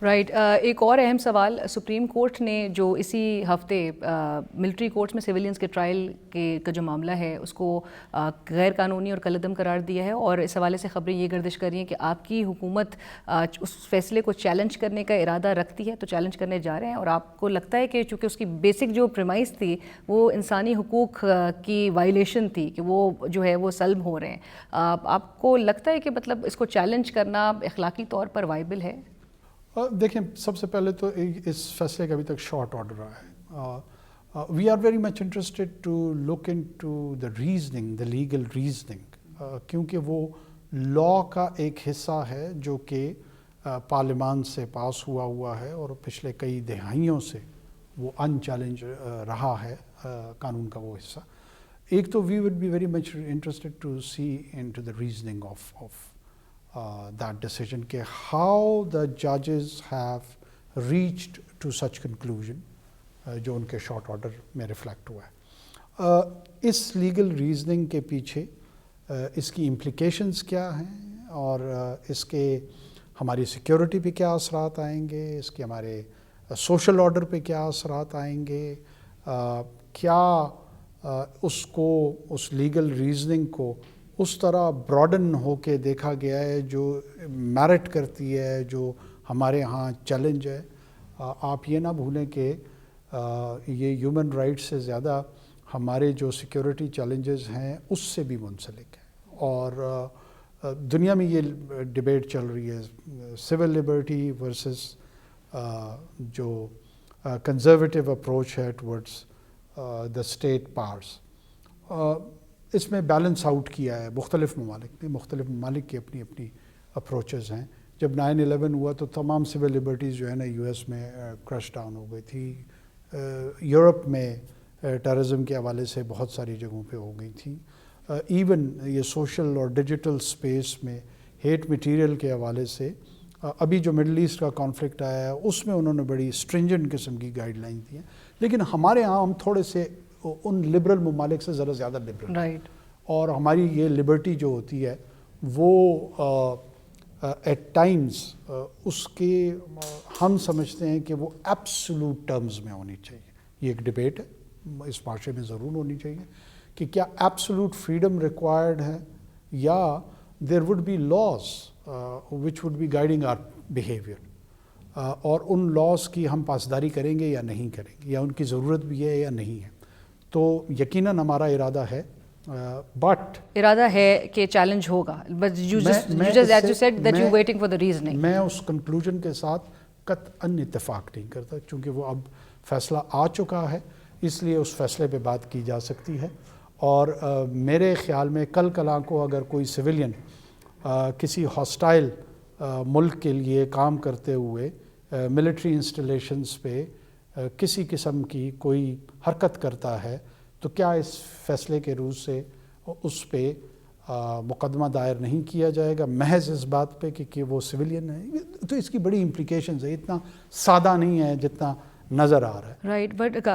Right. ایک اور اہم سوال، سپریم کورٹ نے جو اسی ہفتے ملٹری کورٹس میں سویلینز کے ٹرائل کا جو معاملہ ہے اس کو غیر قانونی اور کالعدم قرار دیا ہے، اور اس حوالے سے خبریں یہ گردش کر رہی ہیں کہ آپ کی حکومت اس فیصلے کو چیلنج کرنے کا ارادہ رکھتی ہے، تو چیلنج کرنے جا رہے ہیں، اور آپ کو لگتا ہے کہ چونکہ اس کی بیسک جو پریمائز تھی وہ انسانی حقوق کی وائلیشن تھی کہ وہ جو ہے وہ سلب ہو رہے ہیں، آپ کو لگتا ہے کہ مطلب اس کو چیلنج کرنا اخلاقی طور پر وائبل ہے؟ دیکھیں، سب سے پہلے تو اس فیصلے کا ابھی تک شارٹ آرڈر رہا ہے. We are very much interested to look into the reasoning, the legal reasoning, کیونکہ وہ لا کا ایک حصہ ہے جو کہ پارلیمان سے پاس ہوا ہے اور پچھلے کئی دہائیوں سے وہ ان چیلنج رہا ہے قانون کا وہ حصہ. ایک تو we would be very much interested to see into the reasoning of that decision کہ how the judges have reached to such conclusion جو ان کے شارٹ آرڈر میں ریفلیکٹ ہوا ہے. اس لیگل ریزننگ کے پیچھے اس کی امپلیکیشنز کیا ہیں اور اس کے ہماری سیکیورٹی پہ کیا اثرات آئیں گے، اس کے ہمارے سوشل آرڈر پہ کیا اثرات آئیں گے، کیا اس لیگل ریزننگ کو اس طرح براڈن ہو کے دیکھا گیا ہے جو میرٹ کرتی ہے، جو ہمارے ہاں چیلنج ہے. آپ یہ نہ بھولیں کہ یہ ہیومن رائٹس سے زیادہ ہمارے جو سیکیورٹی چیلنجز ہیں اس سے بھی منسلک ہے، اور دنیا میں یہ ڈیبیٹ چل رہی ہے سول لبرٹی ورسز جو کنزرویٹیو اپروچ ہے ٹورڈز دا اسٹیٹ پاورس. اس میں بیلنس آؤٹ کیا ہے مختلف ممالک کی اپنی اپنی اپروچز ہیں. جب 9/11 ہوا تو تمام سول لبرٹیز جو ہے نا یو ایس میں کرش ڈاؤن ہو گئی تھی. یورپ میں ٹیررزم کے حوالے سے بہت ساری جگہوں پہ ہو گئی تھیں. ایون یہ سوشل اور ڈیجیٹل سپیس میں ہیٹ مٹیریل کے حوالے سے ابھی جو مڈل ایسٹ کا کانفلکٹ آیا ہے اس میں انہوں نے بڑی اسٹرنجنٹ قسم کی گائیڈ لائن دی ہیں. لیکن ہمارے ہاں ہم تھوڑے سے ان لبرل ممالک سے ذرا زیادہ لبرل ہیں، اور ہماری یہ لبرٹی جو ہوتی ہے وہ ایٹ ٹائمز اس کے ہم سمجھتے ہیں کہ وہ ایبسولوٹ ٹرمز میں ہونی چاہیے. یہ ایک ڈبیٹ ہے اس معاشرے میں ضرور ہونی چاہیے کہ کیا ایبسولوٹ فریڈم ریکوائرڈ ہے یا there would be laws which would be guiding our behaviour, اور ان لاز کی ہم پاسداری کریں گے یا نہیں کریں گے، یا ان کی ضرورت بھی ہے یا نہیں ہے. تو یقیناً ہمارا ارادہ ہے، بٹ ارادہ ہے کہ چیلنج ہوگا. میں اس کنکلوژن کے ساتھ قطعاً اتفاق نہیں کرتا، چونکہ وہ اب فیصلہ آ چکا ہے، اس لیے اس فیصلے پہ بات کی جا سکتی ہے. اور میرے خیال میں کل کلاں کو اگر کوئی سویلین کسی ہاسٹائل ملک کے لیے کام کرتے ہوئے ملٹری انسٹالیشنز پہ کسی قسم کی کوئی حرکت کرتا ہے تو کیا اس فیصلے کے روز سے اس پہ مقدمہ دائر نہیں کیا جائے گا محض اس بات پہ کہ وہ سویلین ہے؟ تو اس کی بڑی امپلیکیشنز ہے، اتنا سادہ نہیں ہے جتنا نظر آ رہا ہے. رائٹ. بٹ